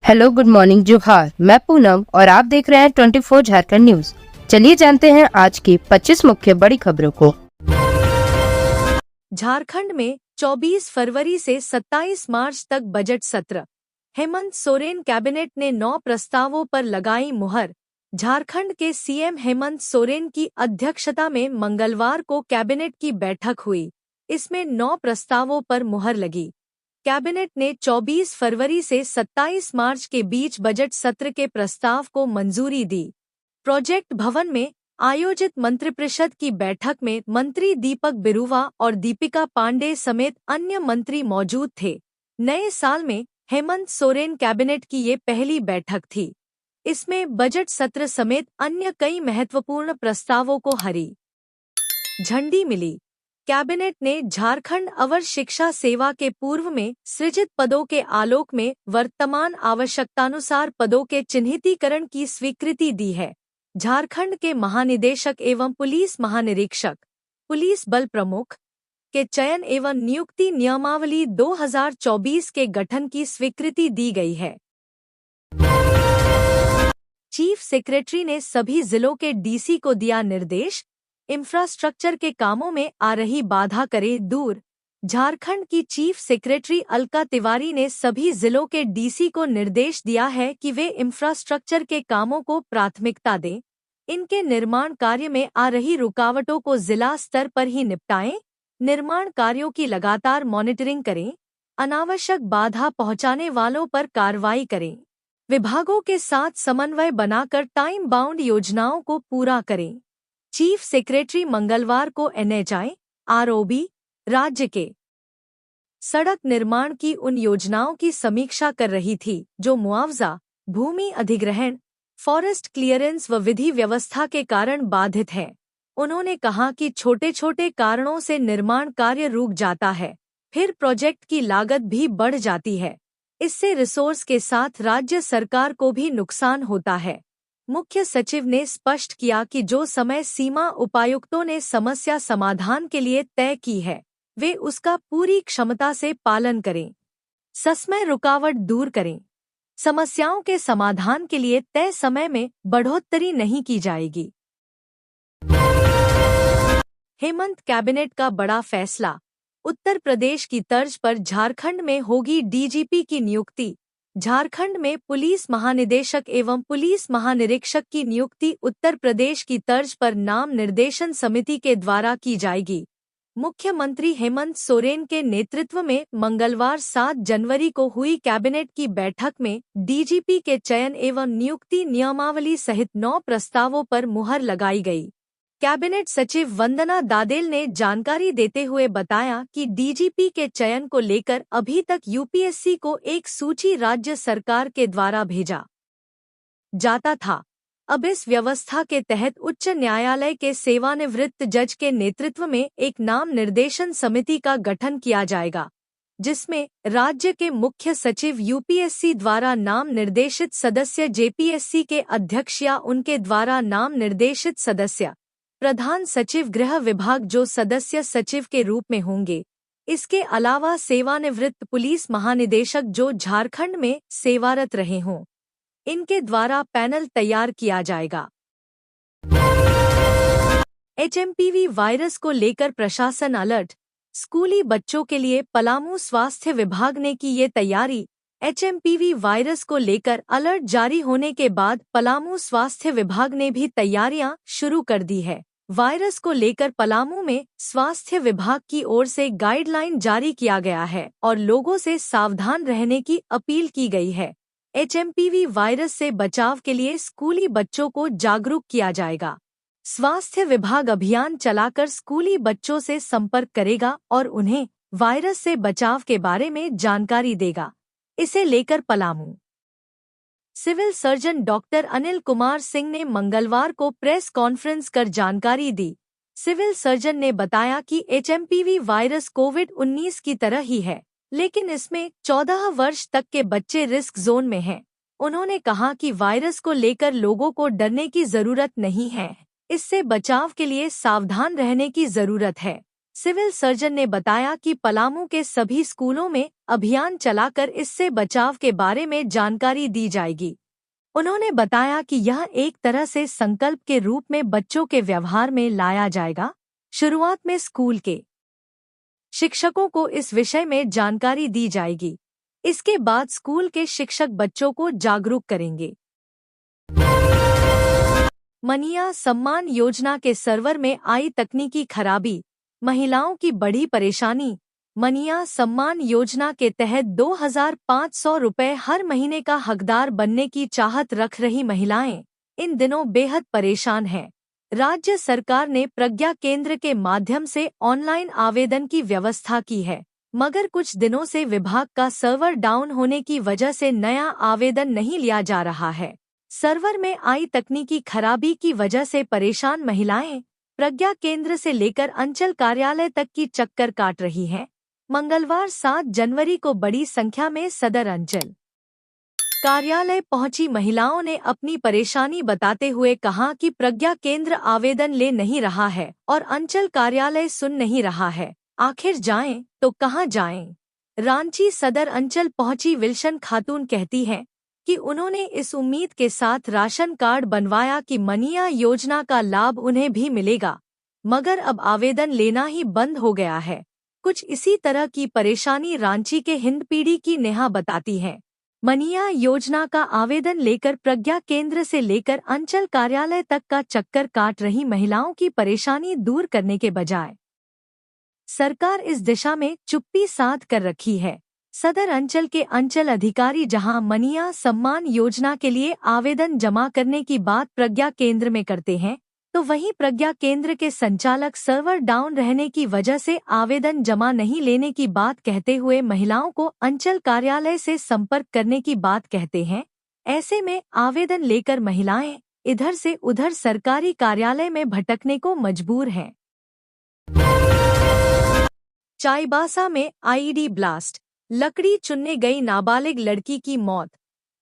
Hello, good morning, जोहार। मैं पूनम और आप देख रहे हैं 24 झारखंड न्यूज। चलिए जानते हैं आज की 25 मुख्य बड़ी खबरों को। झारखंड में 24 फरवरी से 27 मार्च तक बजट सत्र। हेमंत सोरेन कैबिनेट ने 9 प्रस्तावों पर लगाई मुहर। झारखंड के सीएम हेमंत सोरेन की अध्यक्षता में मंगलवार को कैबिनेट की बैठक हुई। इसमें 9 प्रस्तावों पर मुहर लगी। कैबिनेट ने 24 फरवरी से 27 मार्च के बीच बजट सत्र के प्रस्ताव को मंजूरी दी। प्रोजेक्ट भवन में आयोजित मंत्रिपरिषद की बैठक में मंत्री दीपक बिरुवा और दीपिका पांडे समेत अन्य मंत्री मौजूद थे। नए साल में हेमंत सोरेन कैबिनेट की ये पहली बैठक थी। इसमें बजट सत्र समेत अन्य कई महत्वपूर्ण प्रस्तावों को हरी झंडी मिली। कैबिनेट ने झारखंड अवर शिक्षा सेवा के पूर्व में सृजित पदों के आलोक में वर्तमान आवश्यकतानुसार पदों के चिन्हितीकरण की स्वीकृति दी है। झारखंड के महानिदेशक एवं पुलिस महानिरीक्षक, पुलिस बल प्रमुख के चयन एवं नियुक्ति नियमावली 2024 के गठन की स्वीकृति दी गई है। चीफ सेक्रेटरी ने सभी जिलों के डीसी को दिया निर्देश, इंफ्रास्ट्रक्चर के कामों में आ रही बाधा करे दूर। झारखंड की चीफ सेक्रेटरी अलका तिवारी ने सभी जिलों के डीसी को निर्देश दिया है कि वे इंफ्रास्ट्रक्चर के कामों को प्राथमिकता दें। इनके निर्माण कार्य में आ रही रुकावटों को जिला स्तर पर ही निपटाएं। निर्माण कार्यों की लगातार मॉनिटरिंग करें। अनावश्यक बाधा पहुंचाने वालों पर कार्रवाई करें। विभागों के साथ समन्वय बनाकर टाइम बाउंड योजनाओं को पूरा करें। चीफ सेक्रेटरी मंगलवार को एनएचआई, आरओबी, राज्य के सड़क निर्माण की उन योजनाओं की समीक्षा कर रही थी जो मुआवजा, भूमि अधिग्रहण, फॉरेस्ट क्लियरेंस व विधि व्यवस्था के कारण बाधित है। उन्होंने कहा कि छोटे छोटे कारणों से निर्माण कार्य रुक जाता है, फिर प्रोजेक्ट की लागत भी बढ़ जाती है। इससे रिसोर्स के साथ राज्य सरकार को भी नुकसान होता है। मुख्य सचिव ने स्पष्ट किया कि जो समय सीमा उपायुक्तों ने समस्या समाधान के लिए तय की है, वे उसका पूरी क्षमता से पालन करें। ससमय रुकावट दूर करें। समस्याओं के समाधान के लिए तय समय में बढ़ोतरी नहीं की जाएगी। हेमंत कैबिनेट का बड़ा फैसला। उत्तर प्रदेश की तर्ज पर झारखंड में होगी डीजीपी की नियुक्ति। झारखंड में पुलिस महानिदेशक एवं पुलिस महानिरीक्षक की नियुक्ति उत्तर प्रदेश की तर्ज पर नाम निर्देशन समिति के द्वारा की जाएगी। मुख्यमंत्री हेमंत सोरेन के नेतृत्व में मंगलवार 7 जनवरी को हुई कैबिनेट की बैठक में डीजीपी के चयन एवं नियुक्ति नियमावली सहित 9 प्रस्तावों पर मुहर लगाई गई। कैबिनेट सचिव वंदना दादेल ने जानकारी देते हुए बताया कि डीजीपी के चयन को लेकर अभी तक यूपीएससी को एक सूची राज्य सरकार के द्वारा भेजा जाता था। अब इस व्यवस्था के तहत उच्च न्यायालय के सेवानिवृत्त जज के नेतृत्व में एक नाम निर्देशन समिति का गठन किया जाएगा, जिसमें राज्य के मुख्य सचिव यूपीएससी द्वारा नाम निर्देशित सदस्य, जेपीएससी के अध्यक्ष या उनके द्वारा नाम निर्देशित सदस्य, प्रधान सचिव गृह विभाग जो सदस्य सचिव के रूप में होंगे। इसके अलावा सेवानिवृत्त पुलिस महानिदेशक जो झारखंड में सेवारत रहे हों, इनके द्वारा पैनल तैयार किया जाएगा। एचएमपीवी वायरस को लेकर प्रशासन अलर्ट। स्कूली बच्चों के लिए पलामू स्वास्थ्य विभाग ने की ये तैयारी। एचएमपीवी वायरस को लेकर अलर्ट जारी होने के बाद पलामू स्वास्थ्य विभाग ने भी तैयारियां शुरू कर दी है। वायरस को लेकर पलामू में स्वास्थ्य विभाग की ओर से गाइडलाइन जारी किया गया है और लोगों से सावधान रहने की अपील की गई है। एचएमपीवी वायरस से बचाव के लिए स्कूली बच्चों को जागरूक किया जाएगा। स्वास्थ्य विभाग अभियान चलाकर स्कूली बच्चों से संपर्क करेगा और उन्हें वायरस से बचाव के बारे में जानकारी देगा। इसे लेकर Palamu civil surgeon doctor Anil Kumar Singh ने मंगलवार को प्रेस कॉन्फ्रेंस कर जानकारी दी। सिविल सर्जन ने बताया कि एचएमपीवी वायरस कोविड-19 की तरह ही है, लेकिन इसमें 14 वर्ष तक के बच्चे रिस्क जोन में हैं। उन्होंने कहा कि वायरस को लेकर लोगों को डरने की जरूरत नहीं है, इससे बचाव के लिए सावधान रहने की जरूरत है। सिविल सर्जन ने बताया कि पलामू के सभी स्कूलों में अभियान चलाकर इससे बचाव के बारे में जानकारी दी जाएगी। उन्होंने बताया कि यह एक तरह से संकल्प के रूप में बच्चों के व्यवहार में लाया जाएगा। शुरुआत में स्कूल के शिक्षकों को इस विषय में जानकारी दी जाएगी। इसके बाद स्कूल के शिक्षक बच्चों को जागरूक करेंगे। मनिया सम्मान योजना के सर्वर में आई तकनीकी खराबी, महिलाओं की बड़ी परेशानी। मनिया सम्मान योजना के तहत 2,500 रुपए हर महीने का हकदार बनने की चाहत रख रही महिलाएं इन दिनों बेहद परेशान हैं। राज्य सरकार ने प्रज्ञा केंद्र के माध्यम से ऑनलाइन आवेदन की व्यवस्था की है, मगर कुछ दिनों से विभाग का सर्वर डाउन होने की वजह से नया आवेदन नहीं लिया जा रहा है। सर्वर में आई तकनीकी खराबी की वजह से परेशान महिलाएं प्रज्ञा केंद्र से लेकर अंचल कार्यालय तक की चक्कर काट रही हैं। मंगलवार 7 जनवरी को बड़ी संख्या में सदर अंचल कार्यालय पहुंची महिलाओं ने अपनी परेशानी बताते हुए कहा कि प्रज्ञा केंद्र आवेदन ले नहीं रहा है और अंचल कार्यालय सुन नहीं रहा है। आखिर जाएं तो कहां जाएं? रांची सदर अंचल पहुंची विल्सन खातून कहती हैं कि उन्होंने इस उम्मीद के साथ राशन कार्ड बनवाया कि मनिया योजना का लाभ उन्हें भी मिलेगा, मगर अब आवेदन लेना ही बंद हो गया है। कुछ इसी तरह की परेशानी रांची के हिंदपीढ़ी की नेहा बताती हैं। मनिया योजना का आवेदन लेकर प्रज्ञा केंद्र से लेकर अंचल कार्यालय तक का चक्कर काट रही महिलाओं की परेशानी दूर करने के बजाय सरकार इस दिशा में चुप्पी साध कर रखी है। सदर अंचल के अंचल अधिकारी जहां मनिया सम्मान योजना के लिए आवेदन जमा करने की बात प्रज्ञा केंद्र में करते हैं, तो वहीं प्रज्ञा केंद्र के संचालक सर्वर डाउन रहने की वजह से आवेदन जमा नहीं लेने की बात कहते हुए महिलाओं को अंचल कार्यालय से संपर्क करने की बात कहते हैं। ऐसे में आवेदन लेकर महिलाएं इधर से उधर सरकारी कार्यालय में भटकने को मजबूर हैं। चाईबासा में आईईडी ब्लास्ट, लकड़ी चुनने गई नाबालिग लड़की की मौत।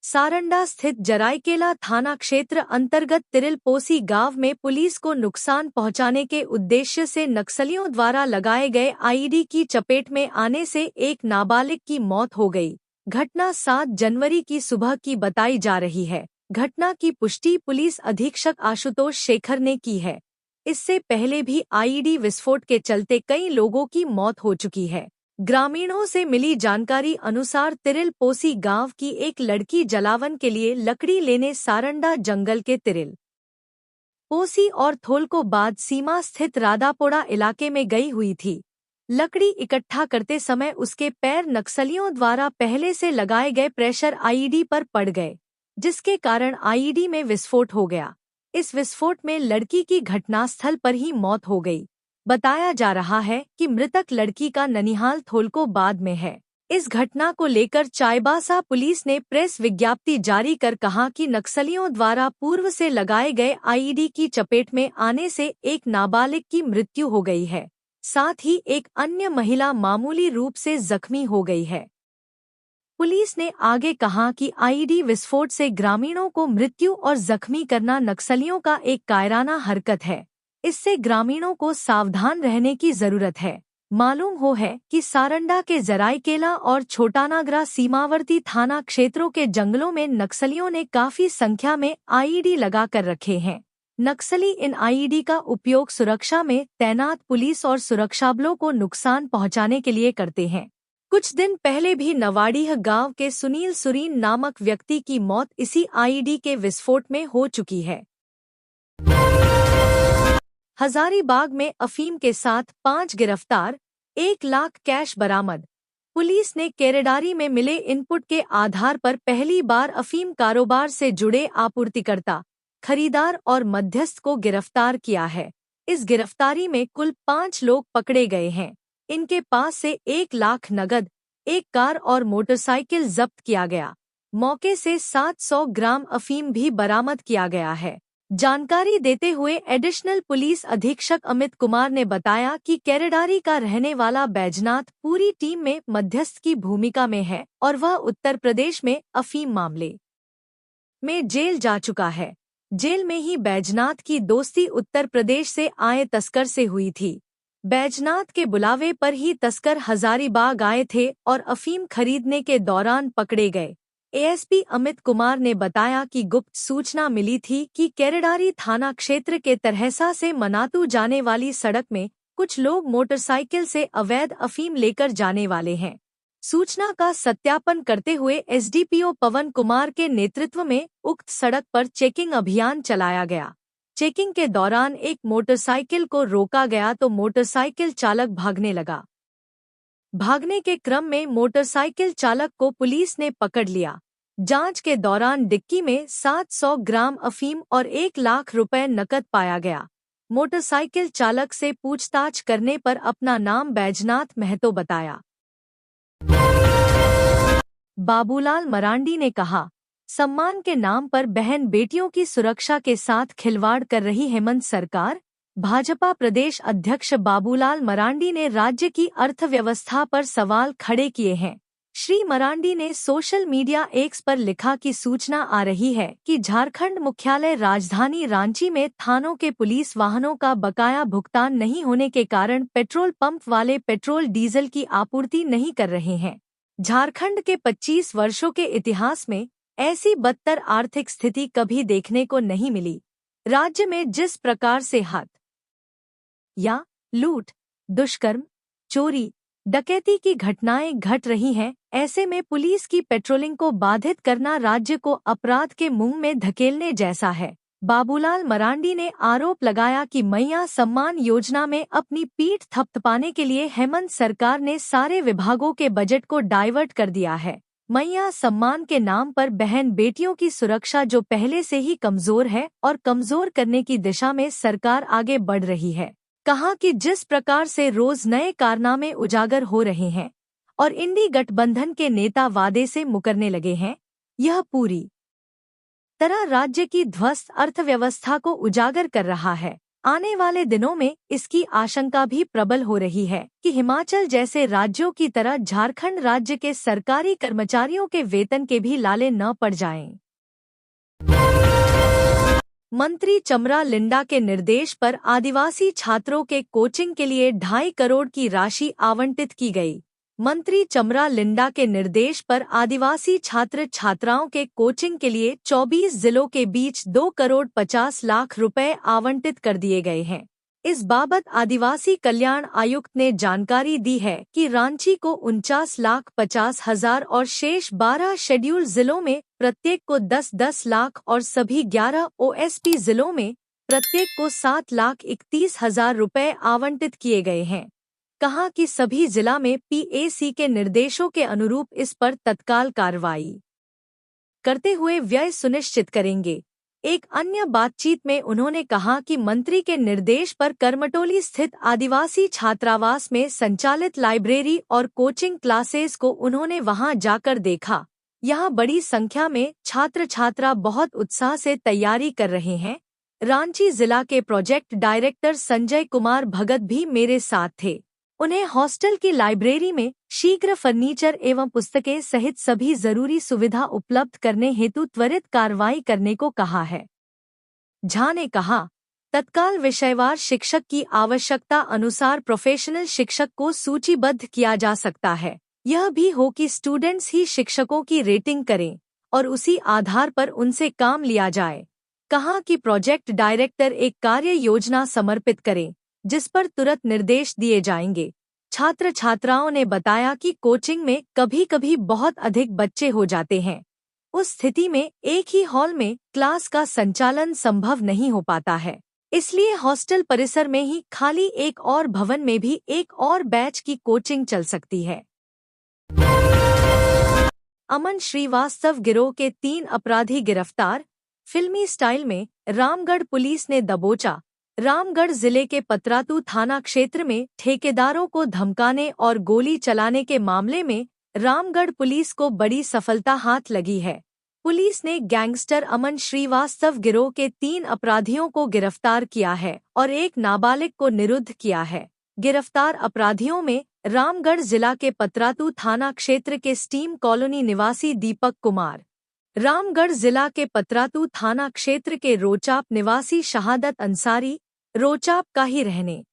सारंडा स्थित जराईकेला थाना क्षेत्र अंतर्गत तिरिलपोसी गांव में पुलिस को नुकसान पहुंचाने के उद्देश्य से नक्सलियों द्वारा लगाए गए आईईडी की चपेट में आने से एक नाबालिग की मौत हो गई। घटना 7 जनवरी की सुबह की बताई जा रही है। घटना की पुष्टि पुलिस अधीक्षक आशुतोष शेखर ने की है। इससे पहले भी आईईडी विस्फोट के चलते कई लोगों की मौत हो चुकी है। ग्रामीणों से मिली जानकारी अनुसार तिरिलपोसी गांव की एक लड़की जलावन के लिए लकड़ी लेने सारंडा जंगल के तिरिलपोसी और थोलकोबाद सीमा स्थित राधापोड़ा इलाके में गई हुई थी। लकड़ी इकट्ठा करते समय उसके पैर नक्सलियों द्वारा पहले से लगाए गए प्रेशर आईईडी पर पड़ गए, जिसके कारण आईईडी में विस्फोट हो गया। इस विस्फोट में लड़की की घटनास्थल पर ही मौत हो गई। बताया जा रहा है कि मृतक लड़की का ननिहाल थोलकोबाद में है। इस घटना को लेकर चाईबासा पुलिस ने प्रेस विज्ञप्ति जारी कर कहा कि नक्सलियों द्वारा पूर्व से लगाए गए आईईडी की चपेट में आने से एक नाबालिग की मृत्यु हो गई है, साथ ही एक अन्य महिला मामूली रूप से जख्मी हो गई है। पुलिस ने आगे कहा कि आईईडी विस्फोट से ग्रामीणों को मृत्यु और जख्मी करना नक्सलियों का एक कायराना हरकत है। इससे ग्रामीणों को सावधान रहने की जरूरत है। मालूम हो है कि सारंडा के जराईकेला और छोटानागरा सीमावर्ती थाना क्षेत्रों के जंगलों में नक्सलियों ने काफी संख्या में आईईडी लगा कर रखे हैं। नक्सली इन आईईडी का उपयोग सुरक्षा में तैनात पुलिस और सुरक्षाबलों को नुकसान पहुंचाने के लिए करते हैं। कुछ दिन पहले भी नवाडीह गांव के सुनील सुरीन नामक व्यक्ति की मौत इसी आईईडी के विस्फोट में हो चुकी है। हजारीबाग में अफीम के साथ 5 गिरफ्तार, 1 लाख कैश बरामद। पुलिस ने केरेडारी में मिले इनपुट के आधार पर पहली बार अफीम कारोबार से जुड़े आपूर्तिकर्ता, खरीदार और मध्यस्थ को गिरफ्तार किया है। इस गिरफ्तारी में कुल 5 लोग पकड़े गए हैं। इनके पास से 1 लाख नगद, 1 कार और मोटरसाइकिल जब्त किया गया। मौके से 700 ग्राम अफीम भी बरामद किया गया है। जानकारी देते हुए एडिशनल पुलिस अधीक्षक अमित कुमार ने बताया कि केरेडारी का रहने वाला बैजनाथ पूरी टीम में मध्यस्थ की भूमिका में है और वह उत्तर प्रदेश में अफीम मामले में जेल जा चुका है। जेल में ही बैजनाथ की दोस्ती उत्तर प्रदेश से आए तस्कर से हुई थी। बैजनाथ के बुलावे पर ही तस्कर हजारीबाग आए थे और अफीम खरीदने के दौरान पकड़े गए। एएसपी अमित कुमार ने बताया कि गुप्त सूचना मिली थी कि केरेडारी थाना क्षेत्र के तरहसा से मनातू जाने वाली सड़क में कुछ लोग मोटरसाइकिल से अवैध अफीम लेकर जाने वाले हैं। सूचना का सत्यापन करते हुए एसडीपीओ पवन कुमार के नेतृत्व में उक्त सड़क पर चेकिंग अभियान चलाया गया। चेकिंग के दौरान एक मोटरसाइकिल को रोका गया तो मोटरसाइकिल चालक भागने लगा। भागने के क्रम में मोटरसाइकिल चालक को पुलिस ने पकड़ लिया। जांच के दौरान डिक्की में 700 ग्राम अफीम और 1 लाख रुपए नकद पाया गया। मोटरसाइकिल चालक से पूछताछ करने पर अपना नाम बैजनाथ महतो बताया। बाबूलाल मरांडी ने कहा, सम्मान के नाम पर बहन बेटियों की सुरक्षा के साथ खिलवाड़ कर रही हेमंत सरकार। भाजपा प्रदेश अध्यक्ष बाबूलाल मरांडी ने राज्य की अर्थव्यवस्था पर सवाल खड़े किए हैं। श्री मरांडी ने सोशल मीडिया एक्स पर लिखा कि सूचना आ रही है कि झारखंड मुख्यालय राजधानी रांची में थानों के पुलिस वाहनों का बकाया भुगतान नहीं होने के कारण पेट्रोल पंप वाले पेट्रोल डीजल की आपूर्ति नहीं कर रहे हैं। झारखंड के 25 वर्षों के इतिहास में ऐसी बदतर आर्थिक स्थिति कभी देखने को नहीं मिली। राज्य में जिस प्रकार से हत्या, लूट, दुष्कर्म, चोरी, डकैती की घटनाएं घट रही हैं, ऐसे में पुलिस की पेट्रोलिंग को बाधित करना राज्य को अपराध के मुंह में धकेलने जैसा है। बाबूलाल मरांडी ने आरोप लगाया कि मैया सम्मान योजना में अपनी पीठ थपथपाने के लिए हेमंत सरकार ने सारे विभागों के बजट को डाइवर्ट कर दिया है। मैया सम्मान के नाम पर बहन बेटियों की सुरक्षा जो पहले से ही कमजोर है और कमजोर करने की दिशा में सरकार आगे बढ़ रही है। कहा कि जिस प्रकार से रोज नए कारनामे उजागर हो रहे हैं और इंडी गठबंधन के नेता वादे से मुकरने लगे हैं, यह पूरी तरह राज्य की ध्वस्त अर्थव्यवस्था को उजागर कर रहा है। आने वाले दिनों में इसकी आशंका भी प्रबल हो रही है कि हिमाचल जैसे राज्यों की तरह झारखंड राज्य के सरकारी कर्मचारियों के वेतन के भी लाले न पड़ जाएं। मंत्री चमरा लिंडा के निर्देश पर आदिवासी छात्रों के कोचिंग के लिए 2.5 करोड़ की राशि आवंटित की गई। मंत्री चमरा लिंडा के निर्देश पर आदिवासी छात्र छात्राओं के कोचिंग के लिए 24 जिलों के बीच 2 करोड़ 50 लाख रुपए आवंटित कर दिए गए हैं। इस बाबत आदिवासी कल्याण आयुक्त ने जानकारी दी है कि रांची को 49,50,000 और शेष 12 शेड्यूल जिलों में प्रत्येक को 10-10 लाख और सभी 11 ओएसपी जिलों में प्रत्येक को 7,31,000 रुपए आवंटित किए गए हैं। कहा कि सभी जिला में पीएसी के निर्देशों के अनुरूप इस पर तत्काल कार्रवाई करते हुए व्यय सुनिश्चित करेंगे। एक अन्य बातचीत में उन्होंने कहा कि मंत्री के निर्देश पर करमटोली स्थित आदिवासी छात्रावास में संचालित लाइब्रेरी और कोचिंग क्लासेस को उन्होंने वहां जाकर देखा। यहां बड़ी संख्या में छात्र छात्रा बहुत उत्साह से तैयारी कर रहे हैं। रांची जिला के प्रोजेक्ट डायरेक्टर संजय कुमार भगत भी मेरे साथ थे। उन्हें हॉस्टल की लाइब्रेरी में शीघ्र फर्नीचर एवं पुस्तकें सहित सभी जरूरी सुविधा उपलब्ध करने हेतु त्वरित कार्रवाई करने को कहा है। झा ने कहा, तत्काल विषयवार शिक्षक की आवश्यकता अनुसार प्रोफेशनल शिक्षक को सूचीबद्ध किया जा सकता है। यह भी हो कि स्टूडेंट्स ही शिक्षकों की रेटिंग करें और उसी आधार पर उनसे काम लिया जाए। कहा कि प्रोजेक्ट डायरेक्टर एक कार्य योजना समर्पित करें जिस पर तुरंत निर्देश दिए जाएंगे। छात्र छात्राओं ने बताया कि कोचिंग में कभी कभी बहुत अधिक बच्चे हो जाते हैं। उस स्थिति में एक ही हॉल में क्लास का संचालन संभव नहीं हो पाता है, इसलिए हॉस्टल परिसर में ही खाली एक और भवन में भी एक और बैच की कोचिंग चल सकती है। अमन श्रीवास्तव गिरोह के 3 अपराधी गिरफ्तार। फिल्मी स्टाइल में रामगढ़ पुलिस ने दबोचा। रामगढ़ जिले के पतरातू थाना क्षेत्र में ठेकेदारों को धमकाने और गोली चलाने के मामले में रामगढ़ पुलिस को बड़ी सफलता हाथ लगी है। पुलिस ने गैंगस्टर अमन श्रीवास्तव गिरोह के 3 अपराधियों को गिरफ्तार किया है और एक नाबालिग को निरुद्ध किया है। गिरफ्तार अपराधियों में रामगढ़ जिला के पतरातू थाना क्षेत्र के स्टीम कॉलोनी निवासी दीपक कुमार, रामगढ़ जिला के पतरातू थाना क्षेत्र के रोचाप निवासी शहादत अंसारी, रोचाप का ही रहने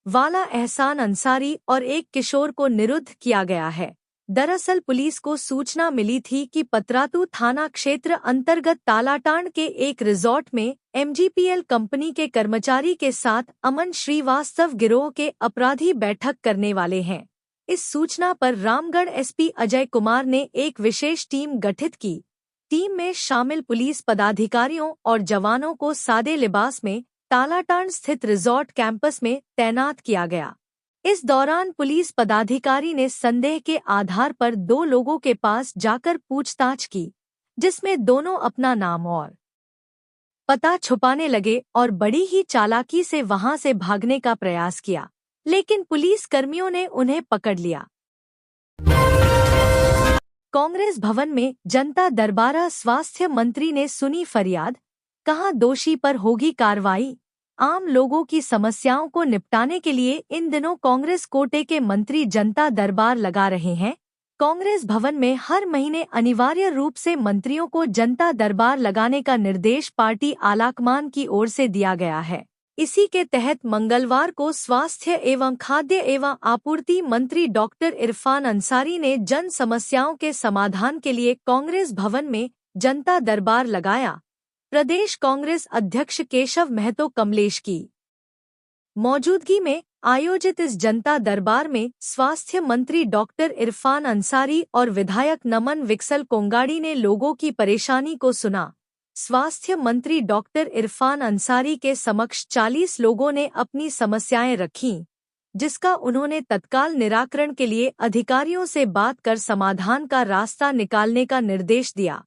वाला एहसान अंसारी और एक किशोर को निरुद्ध किया गया है। दरअसल पुलिस को सूचना मिली थी कि पतरातू थाना क्षेत्र अंतर्गत तालाटांड के एक रिजॉर्ट में एमजीपीएल कंपनी के कर्मचारी के साथ अमन श्रीवास्तव गिरोह के अपराधी बैठक करने वाले हैं। इस सूचना पर रामगढ़ एसपी अजय कुमार ने एक विशेष टीम गठित की। टीम में शामिल पुलिस पदाधिकारियों और जवानों को सादे लिबास में तालाटांड स्थित रिजॉर्ट कैंपस में तैनात किया गया। इस दौरान पुलिस पदाधिकारी ने संदेह के आधार पर 2 लोगों के पास जाकर पूछताछ की, जिसमें दोनों अपना नाम और पता छुपाने लगे और बड़ी ही चालाकी से वहां से भागने का प्रयास किया, लेकिन पुलिस कर्मियों ने उन्हें पकड़ लिया। कांग्रेस भवन में जनता दरबार, स्वास्थ्य मंत्री ने सुनी फरियाद, कहा दोषी पर होगी कार्रवाई। आम लोगों की समस्याओं को निपटाने के लिए इन दिनों कांग्रेस कोटे के मंत्री जनता दरबार लगा रहे हैं। कांग्रेस भवन में हर महीने अनिवार्य रूप से मंत्रियों को जनता दरबार लगाने का निर्देश पार्टी आलाकमान की ओर से दिया गया है। इसी के तहत मंगलवार को स्वास्थ्य एवं खाद्य एवं आपूर्ति मंत्री डॉक्टर इरफान अंसारी ने जन समस्याओं के समाधान के लिए कांग्रेस भवन में जनता दरबार लगाया। प्रदेश कांग्रेस अध्यक्ष केशव महतो कमलेश की मौजूदगी में आयोजित इस जनता दरबार में स्वास्थ्य मंत्री डॉक्टर इरफान अंसारी और विधायक नमन विक्सल कोंगाड़ी ने लोगों की परेशानी को सुना। स्वास्थ्य मंत्री डॉक्टर इरफान अंसारी के समक्ष 40 लोगों ने अपनी समस्याएं रखीं, जिसका उन्होंने तत्काल निराकरण के लिए अधिकारियों से बात कर समाधान का रास्ता निकालने का निर्देश दिया।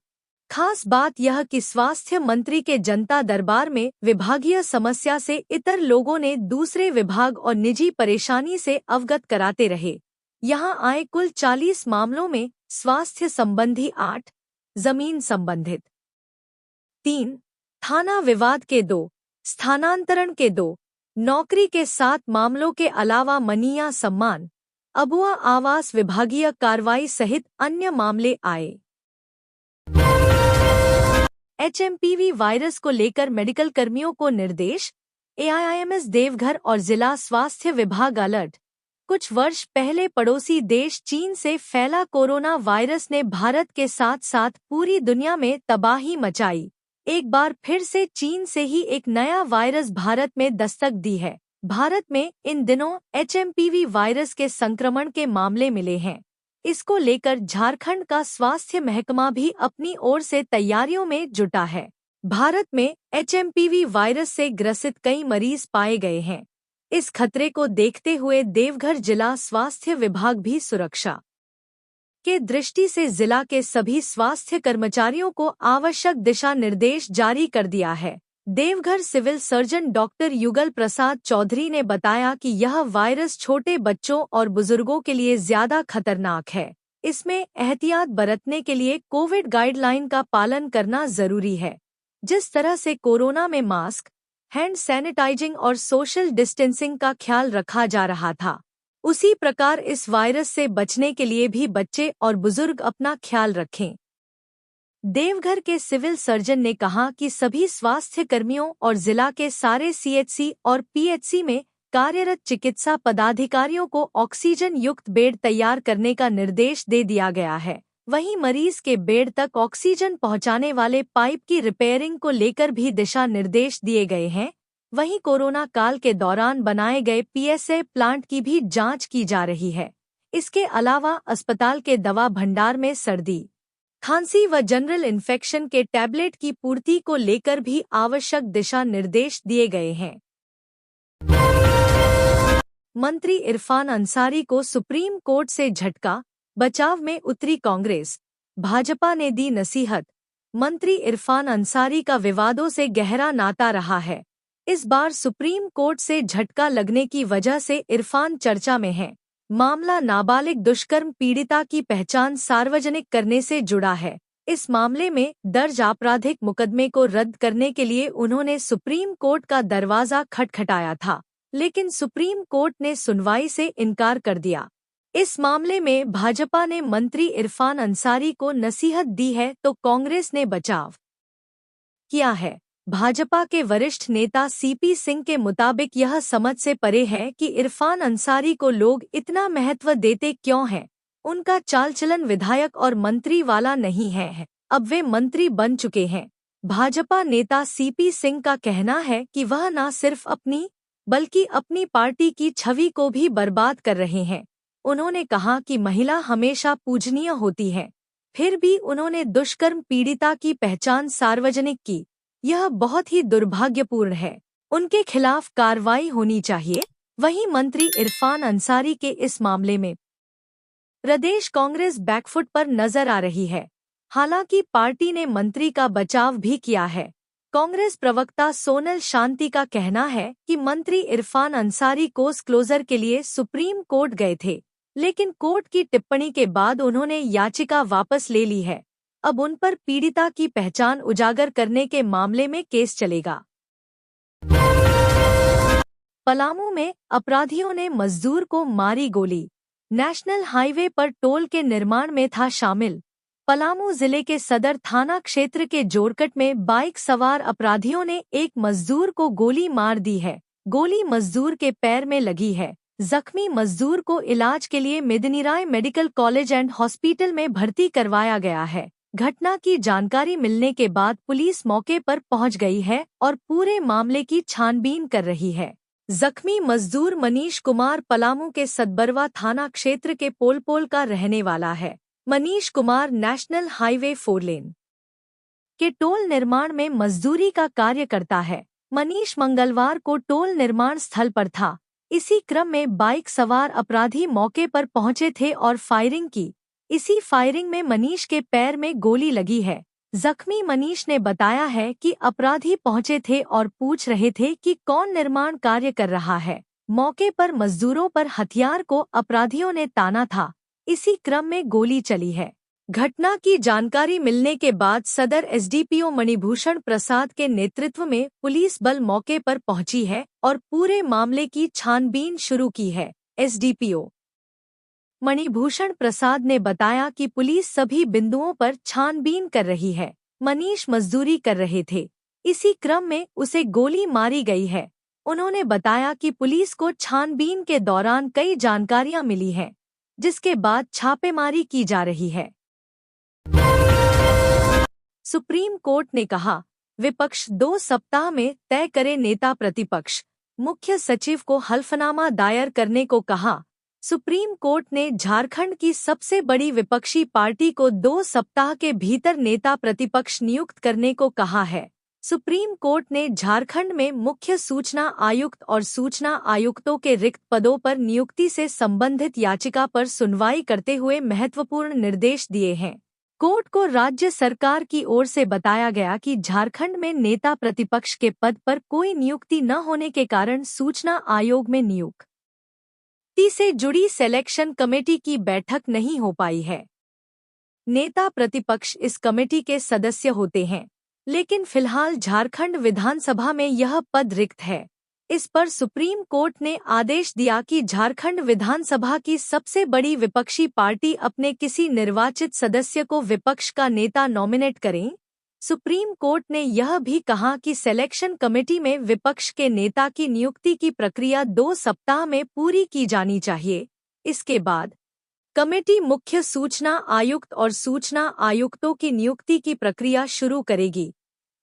खास बात यह कि स्वास्थ्य मंत्री के जनता दरबार में विभागीय समस्या से इतर लोगों ने दूसरे विभाग और निजी परेशानी से अवगत कराते रहे। यहां आए कुल 40 मामलों में स्वास्थ्य संबंधी 8, जमीन संबंधित 3, थाना विवाद के 2, स्थानांतरण के 2, नौकरी के 7 मामलों के अलावा मनीया सम्मान, अबुआ आवास विभागीय कार्रवाई सहित अन्य मामले आए। एचएमपीवी वायरस को लेकर मेडिकल कर्मियों को निर्देश, एआईआईएमएस देवघर और जिला स्वास्थ्य विभाग अलर्ट। कुछ वर्ष पहले पड़ोसी देश चीन से फैला कोरोना वायरस ने भारत के साथ साथ पूरी दुनिया में तबाही मचाई। एक बार फिर से चीन से ही एक नया वायरस भारत में दस्तक दी है। भारत में इन दिनों एचएमपीवी वायरस के संक्रमण के मामले मिले हैं। इसको लेकर झारखंड का स्वास्थ्य महकमा भी अपनी ओर से तैयारियों में जुटा है। भारत में एचएमपीवी वायरस से ग्रसित कई मरीज पाए गए हैं। इस खतरे को देखते हुए देवघर जिला स्वास्थ्य विभाग भी सुरक्षा के दृष्टि से जिला के सभी स्वास्थ्य कर्मचारियों को आवश्यक दिशा निर्देश जारी कर दिया है। देवघर सिविल सर्जन डॉक्टर युगल प्रसाद चौधरी ने बताया कि यह वायरस छोटे बच्चों और बुजुर्गों के लिए ज्यादा खतरनाक है। इसमें एहतियात बरतने के लिए कोविड गाइडलाइन का पालन करना जरूरी है। जिस तरह से कोरोना में मास्क, हैंड सैनिटाइजिंग और सोशल डिस्टेंसिंग का ख्याल रखा जा रहा था, उसी प्रकार इस वायरस से बचने के लिए भी बच्चे और बुजुर्ग अपना ख्याल रखें। देवघर के सिविल सर्जन ने कहा कि सभी स्वास्थ्य कर्मियों और जिला के सारे सीएचसी और पीएचसी में कार्यरत चिकित्सा पदाधिकारियों को ऑक्सीजन युक्त बेड तैयार करने का निर्देश दे दिया गया है। वहीं मरीज के बेड तक ऑक्सीजन पहुंचाने वाले पाइप की रिपेयरिंग को लेकर भी दिशा निर्देश दिए गए हैं। वहीं कोरोना काल के दौरान बनाए गए पीएसए प्लांट की भी जांच की जा रही है। इसके अलावा अस्पताल के दवा भंडार में सर्दी, खांसी व जनरल इन्फेक्शन के टैबलेट की पूर्ति को लेकर भी आवश्यक दिशा निर्देश दिए गए हैं। मंत्री इरफान अंसारी को सुप्रीम कोर्ट से झटका, बचाव में उतरी कांग्रेस, भाजपा ने दी नसीहत। मंत्री इरफान अंसारी का विवादों से गहरा नाता रहा है। इस बार सुप्रीम कोर्ट से झटका लगने की वजह से इरफान चर्चा में है। मामला नाबालिग दुष्कर्म पीड़िता की पहचान सार्वजनिक करने से जुड़ा है। इस मामले में दर्ज आपराधिक मुकदमे को रद्द करने के लिए उन्होंने सुप्रीम कोर्ट का दरवाजा खटखटाया था, लेकिन सुप्रीम कोर्ट ने सुनवाई से इनकार कर दिया। इस मामले में भाजपा ने मंत्री इरफान अंसारी को नसीहत दी है तो कांग्रेस ने बचाव किया है। भाजपा के वरिष्ठ नेता सीपी सिंह के मुताबिक यह समझ से परे है कि इरफान अंसारी को लोग इतना महत्व देते क्यों हैं। उनका चालचलन विधायक और मंत्री वाला नहीं है, अब वे मंत्री बन चुके हैं। भाजपा नेता सीपी सिंह का कहना है कि वह न सिर्फ अपनी बल्कि अपनी पार्टी की छवि को भी बर्बाद कर रहे हैं। उन्होंने कहा कि महिला हमेशा पूजनीय होती है, फिर भी उन्होंने दुष्कर्म पीड़िता की पहचान सार्वजनिक की। यह बहुत ही दुर्भाग्यपूर्ण है, उनके खिलाफ कार्रवाई होनी चाहिए। वहीं मंत्री इरफान अंसारी के इस मामले में प्रदेश कांग्रेस बैकफुट पर नजर आ रही है। हालांकि पार्टी ने मंत्री का बचाव भी किया है। कांग्रेस प्रवक्ता सोनल शांति का कहना है कि मंत्री इरफान अंसारी कोर्स क्लोजर के लिए सुप्रीम कोर्ट गए थे, लेकिन कोर्ट की टिप्पणी के बाद उन्होंने याचिका वापस ले ली है। अब उन पर पीड़िता की पहचान उजागर करने के मामले में केस चलेगा। पलामू में अपराधियों ने मजदूर को मारी गोली। नेशनल हाईवे पर टोल के निर्माण में था शामिल। पलामू जिले के सदर थाना क्षेत्र के जोरकट में बाइक सवार अपराधियों ने एक मजदूर को गोली मार दी है। गोली मजदूर के पैर में लगी है। जख्मी मजदूर को इलाज के लिए Medini Rai medical college and hospital में भर्ती करवाया गया है। घटना की जानकारी मिलने के बाद पुलिस मौके पर पहुंच गई है और पूरे मामले की छानबीन कर रही है। जख्मी मजदूर मनीष कुमार पलामू के सदबरवा थाना क्षेत्र के पोलपोल का रहने वाला है। मनीष कुमार नेशनल हाईवे 4 लेन के टोल निर्माण में मजदूरी का कार्य करता है। मनीष मंगलवार को टोल निर्माण स्थल पर था। इसी क्रम में बाइक सवार अपराधी मौके पर पहुंचे थे और फायरिंग की। इसी फायरिंग में मनीष के पैर में गोली लगी है। जख्मी मनीष ने बताया है कि अपराधी पहुंचे थे और पूछ रहे थे कि कौन निर्माण कार्य कर रहा है। मौके पर मजदूरों पर हथियार को अपराधियों ने ताना था। इसी क्रम में गोली चली है। घटना की जानकारी मिलने के बाद सदर एसडीपीओ मणिभूषण प्रसाद के नेतृत्व में पुलिस बल मौके पर पहुंची है और पूरे मामले की छानबीन शुरू की है। एसडीपीओ मणिभूषण प्रसाद ने बताया कि पुलिस सभी बिंदुओं पर छानबीन कर रही है। मनीष मजदूरी कर रहे थे, इसी क्रम में उसे गोली मारी गई है। उन्होंने बताया कि पुलिस को छानबीन के दौरान कई जानकारियां मिली हैं, जिसके बाद छापेमारी की जा रही है। सुप्रीम कोर्ट ने कहा, विपक्ष 2 सप्ताह में तय करे नेता प्रतिपक्ष। मुख्य सचिव को हल्फनामा दायर करने को कहा। सुप्रीम कोर्ट ने झारखंड की सबसे बड़ी विपक्षी पार्टी को 2 सप्ताह के भीतर नेता प्रतिपक्ष नियुक्त करने को कहा है। सुप्रीम कोर्ट ने झारखंड में मुख्य सूचना आयुक्त और सूचना आयुक्तों के रिक्त पदों पर नियुक्ति से संबंधित याचिका पर सुनवाई करते हुए महत्वपूर्ण निर्देश दिए हैं। कोर्ट को राज्य सरकार की ओर से बताया गया कि झारखंड में नेता प्रतिपक्ष के पद पर कोई नियुक्ति न होने के कारण सूचना आयोग में नियुक्ति से जुड़ी सिलेक्शन कमेटी की बैठक नहीं हो पाई है। नेता प्रतिपक्ष इस कमेटी के सदस्य होते हैं, लेकिन फिलहाल झारखंड विधानसभा में यह पद रिक्त है। इस पर सुप्रीम कोर्ट ने आदेश दिया कि झारखंड विधानसभा की सबसे बड़ी विपक्षी पार्टी अपने किसी निर्वाचित सदस्य को विपक्ष का नेता नॉमिनेट करें। सुप्रीम कोर्ट ने यह भी कहा कि सिलेक्शन कमेटी में विपक्ष के नेता की नियुक्ति की प्रक्रिया 2 सप्ताह में पूरी की जानी चाहिए। इसके बाद कमेटी मुख्य सूचना आयुक्त और सूचना आयुक्तों की नियुक्ति की प्रक्रिया शुरू करेगी।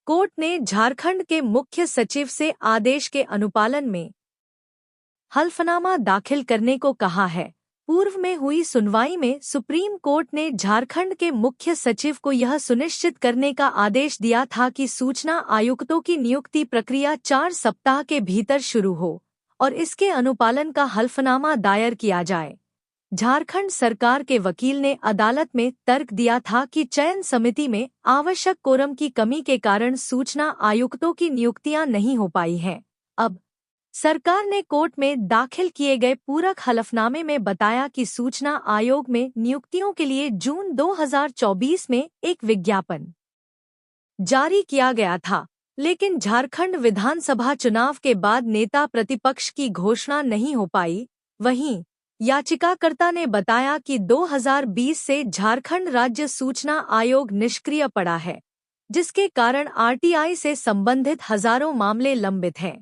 कोर्ट ने झारखंड के मुख्य सचिव से आदेश के अनुपालन में हल्फनामा दाखिल करने को कहा है। पूर्व में हुई सुनवाई में सुप्रीम कोर्ट ने झारखंड के मुख्य सचिव को यह सुनिश्चित करने का आदेश दिया था कि सूचना आयुक्तों की नियुक्ति प्रक्रिया 4 सप्ताह के भीतर शुरू हो और इसके अनुपालन का हल्फनामा दायर किया जाए। झारखंड सरकार के वकील ने अदालत में तर्क दिया था कि चयन समिति में आवश्यक कोरम की कमी के कारण सूचना आयुक्तों की नियुक्तियां नहीं हो पाई हैं। अब सरकार ने कोर्ट में दाखिल किए गए पूरक हलफनामे में बताया कि सूचना आयोग में नियुक्तियों के लिए जून 2024 में एक विज्ञापन जारी किया गया था, लेकिन झारखंड विधानसभा चुनाव के बाद नेता प्रतिपक्ष की घोषणा नहीं हो पाई। वहीं याचिकाकर्ता ने बताया कि 2020 से झारखंड राज्य सूचना आयोग निष्क्रिय पड़ा है। जिसके कारण आरटीआई से संबंधित हजारों मामले लंबित हैं।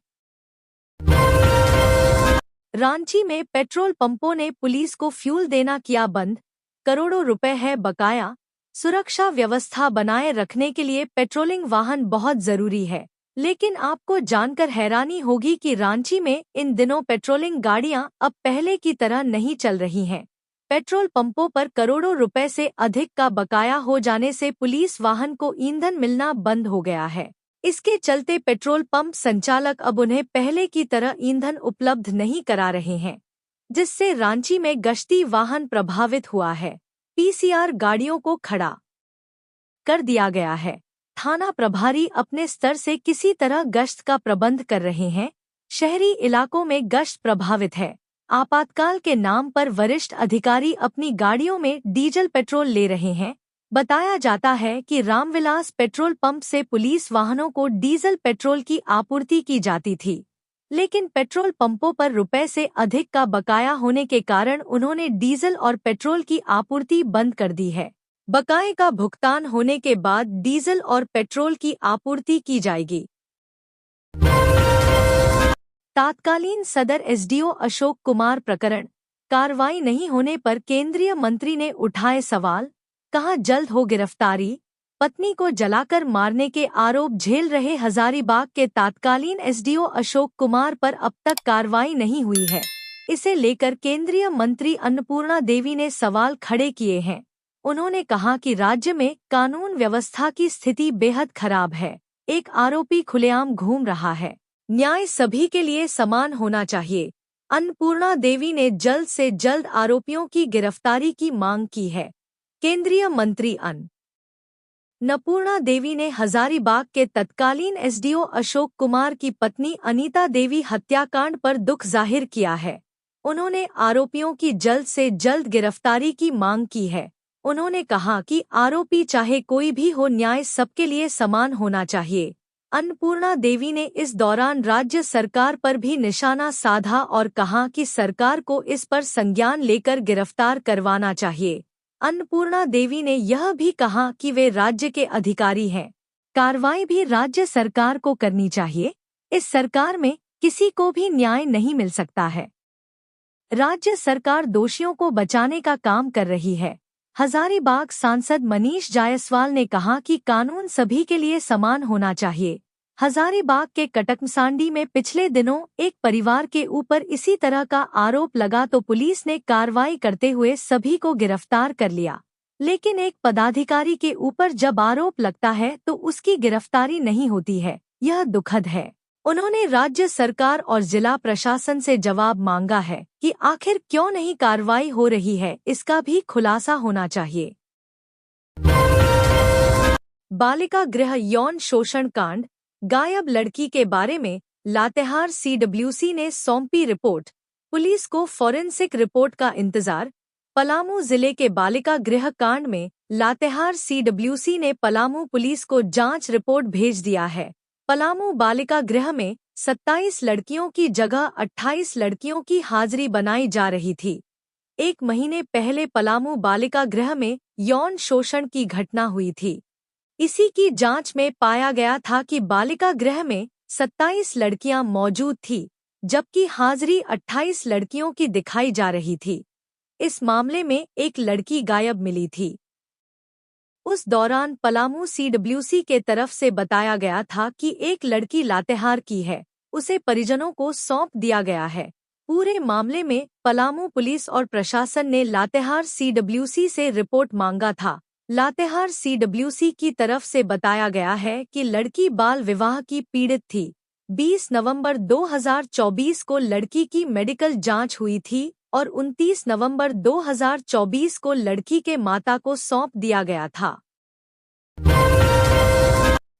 रांची में पेट्रोल पंपों ने पुलिस को फ्यूल देना किया बंद, करोड़ों रुपए है बकाया। सुरक्षा व्यवस्था बनाए रखने के लिए पेट्रोलिंग वाहन बहुत जरूरी है, लेकिन आपको जानकर हैरानी होगी कि रांची में इन दिनों पेट्रोलिंग गाड़ियां अब पहले की तरह नहीं चल रही हैं। पेट्रोल पंपों पर करोड़ों रुपए से अधिक का बकाया हो जाने से पुलिस वाहन को ईंधन मिलना बंद हो गया है। इसके चलते पेट्रोल पंप संचालक अब उन्हें पहले की तरह ईंधन उपलब्ध नहीं करा रहे हैं, जिससे रांची में गश्ती वाहन प्रभावित हुआ है। पीसीआर गाड़ियों को खड़ा कर दिया गया है। थाना प्रभारी अपने स्तर से किसी तरह गश्त का प्रबंध कर रहे हैं। शहरी इलाकों में गश्त प्रभावित है। आपातकाल के नाम पर वरिष्ठ अधिकारी अपनी गाड़ियों में डीजल पेट्रोल ले रहे हैं। बताया जाता है कि रामविलास पेट्रोल पंप से पुलिस वाहनों को डीजल पेट्रोल की आपूर्ति की जाती थी, लेकिन पेट्रोल पंपों पर रुपए से अधिक का बकाया होने के कारण उन्होंने डीजल और पेट्रोल की आपूर्ति बंद कर दी है। बकाये का भुगतान होने के बाद डीजल और पेट्रोल की आपूर्ति की जाएगी। तत्कालीन सदर एसडीओ अशोक कुमार प्रकरण, कार्रवाई नहीं होने पर केंद्रीय मंत्री ने उठाए सवाल, कहा जल्द हो गिरफ्तारी। पत्नी को जलाकर मारने के आरोप झेल रहे हजारीबाग के तत्कालीन एसडीओ अशोक कुमार पर अब तक कार्रवाई नहीं हुई है। इसे लेकर केंद्रीय मंत्री अन्नपूर्णा देवी ने सवाल खड़े किए हैं। उन्होंने कहा कि राज्य में कानून व्यवस्था की स्थिति बेहद खराब है। एक आरोपी खुलेआम घूम रहा है। न्याय सभी के लिए समान होना चाहिए। अन्नपूर्णा देवी ने जल्द से जल्द आरोपियों की गिरफ्तारी की मांग की है। केंद्रीय मंत्री अन्नपूर्णा देवी ने हजारीबाग के तत्कालीन एसडीओ अशोक कुमार की पत्नी अनीता देवी हत्याकांड पर दुख जाहिर किया है। उन्होंने आरोपियों की जल्द से जल्द गिरफ्तारी की मांग की है। उन्होंने कहा कि आरोपी चाहे कोई भी हो, न्याय सबके लिए समान होना चाहिए। अन्नपूर्णा देवी ने इस दौरान राज्य सरकार पर भी निशाना साधा और कहा कि सरकार को इस पर संज्ञान लेकर गिरफ्तार करवाना चाहिए। अन्नपूर्णा देवी ने यह भी कहा कि वे राज्य के अधिकारी हैं, कार्रवाई भी राज्य सरकार को करनी चाहिए। इस सरकार में किसी को भी न्याय नहीं मिल सकता है। राज्य सरकार दोषियों को बचाने का काम कर रही है। हजारीबाग सांसद मनीष जायसवाल ने कहा कि कानून सभी के लिए समान होना चाहिए। हजारीबाग के कटकमसांडी में पिछले दिनों एक परिवार के ऊपर इसी तरह का आरोप लगा तो पुलिस ने कार्रवाई करते हुए सभी को गिरफ्तार कर लिया, लेकिन एक पदाधिकारी के ऊपर जब आरोप लगता है तो उसकी गिरफ्तारी नहीं होती है। यह दुखद है। उन्होंने राज्य सरकार और जिला प्रशासन से जवाब मांगा है कि आखिर क्यों नहीं कार्रवाई हो रही है, इसका भी खुलासा होना चाहिए। बालिका गृह यौन शोषण कांड, गायब लड़की के बारे में लातेहार सीडब्ल्यूसी ने सौंपी रिपोर्ट, पुलिस को फॉरेंसिक रिपोर्ट का इंतजार। पलामू जिले के बालिका गृह कांड में लातेहार सीडब्ल्यूसी ने पलामू पुलिस को जांच रिपोर्ट भेज दिया है। पलामू बालिका गृह में 27 लड़कियों की जगह 28 लड़कियों की हाजिरी बनाई जा रही थी। एक महीने पहले पलामू बालिका गृह में यौन शोषण की घटना हुई थी। इसी की जांच में पाया गया था कि बालिका गृह में 27 लड़कियां मौजूद थी, जबकि हाजिरी 28 लड़कियों की दिखाई जा रही थी। इस मामले में एक लड़की गायब मिली थी। उस दौरान पलामू सीडब्ल्यूसी के तरफ से बताया गया था कि एक लड़की लातेहार की है, उसे परिजनों को सौंप दिया गया है। पूरे मामले में पलामू पुलिस और प्रशासन ने लातेहार सीडब्ल्यूसी से रिपोर्ट मांगा था। लातेहार सीडब्ल्यूसी की तरफ से बताया गया है कि लड़की बाल विवाह की पीड़ित थी। 20 नवंबर 2024 को लड़की की मेडिकल जांच हुई थी और 29 नवंबर 2024 को लड़की के माता को सौंप दिया गया था।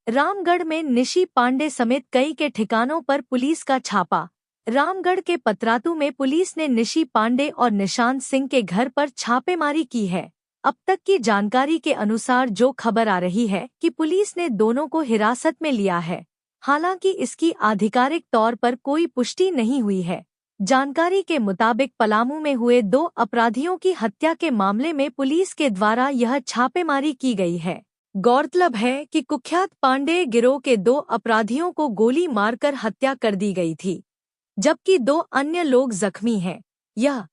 रामगढ़ में निशी पांडे समेत कई के ठिकानों पर पुलिस का छापा। रामगढ़ के पतरातू में पुलिस ने निशी पांडे और निशांत सिंह के घर पर छापेमारी की है। अब तक की जानकारी के अनुसार जो खबर आ रही है कि पुलिस ने दोनों को हिरासत में लिया है, हालांकि इसकी आधिकारिक तौर पर कोई पुष्टि नहीं हुई है। जानकारी के मुताबिक पलामू में हुए 2 अपराधियों की हत्या के मामले में पुलिस के द्वारा यह छापेमारी की गई है। गौरतलब है कि कुख्यात पांडेय गिरोह के 2 अपराधियों को गोली मारकर हत्या कर दी गई थी, जबकि 2 अन्य लोग जख्मी हैं। यह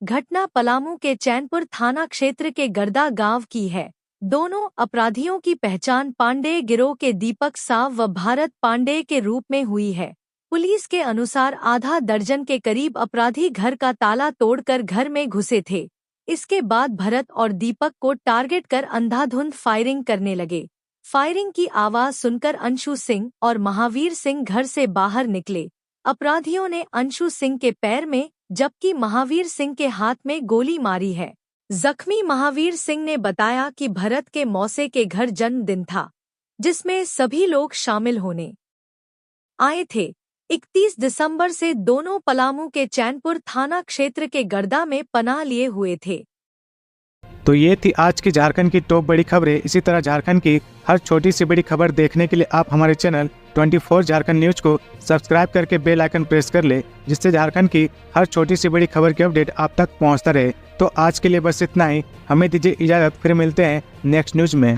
घटना पलामू के चैनपुर थाना क्षेत्र के गर्दा गांव की है। दोनों अपराधियों की पहचान पांडेय गिरोह के दीपक साव व भारत पांडेय के रूप में हुई है। पुलिस के अनुसार आधा दर्जन के करीब अपराधी घर का ताला तोड़कर घर में घुसे थे। इसके बाद भरत और दीपक को टारगेट कर अंधाधुंध फायरिंग करने लगे। फायरिंग की आवाज सुनकर अंशु सिंह और महावीर सिंह घर से बाहर निकले। अपराधियों ने अंशु सिंह के पैर में जबकि महावीर सिंह के हाथ में गोली मारी है। जख्मी महावीर सिंह ने बताया कि भरत के मौसे के घर जन्मदिन था, जिसमें सभी लोग शामिल होने आए थे। 31 दिसंबर से दोनों पलामू के चैनपुर थाना क्षेत्र के गर्दा में पनाह लिए हुए थे। तो ये थी आज की झारखंड की टॉप बड़ी खबरें। इसी तरह झारखंड की हर छोटी सी बड़ी खबर देखने के लिए आप हमारे चैनल 24 झारखंड न्यूज को सब्सक्राइब करके बेल आइकन प्रेस कर ले, जिससे झारखंड की हर छोटी सी बड़ी खबर की अपडेट आप तक पहुंचता रहे। तो आज के लिए बस इतना ही। हमें दीजिए इजाजत, फिर मिलते हैं नेक्स्ट न्यूज में।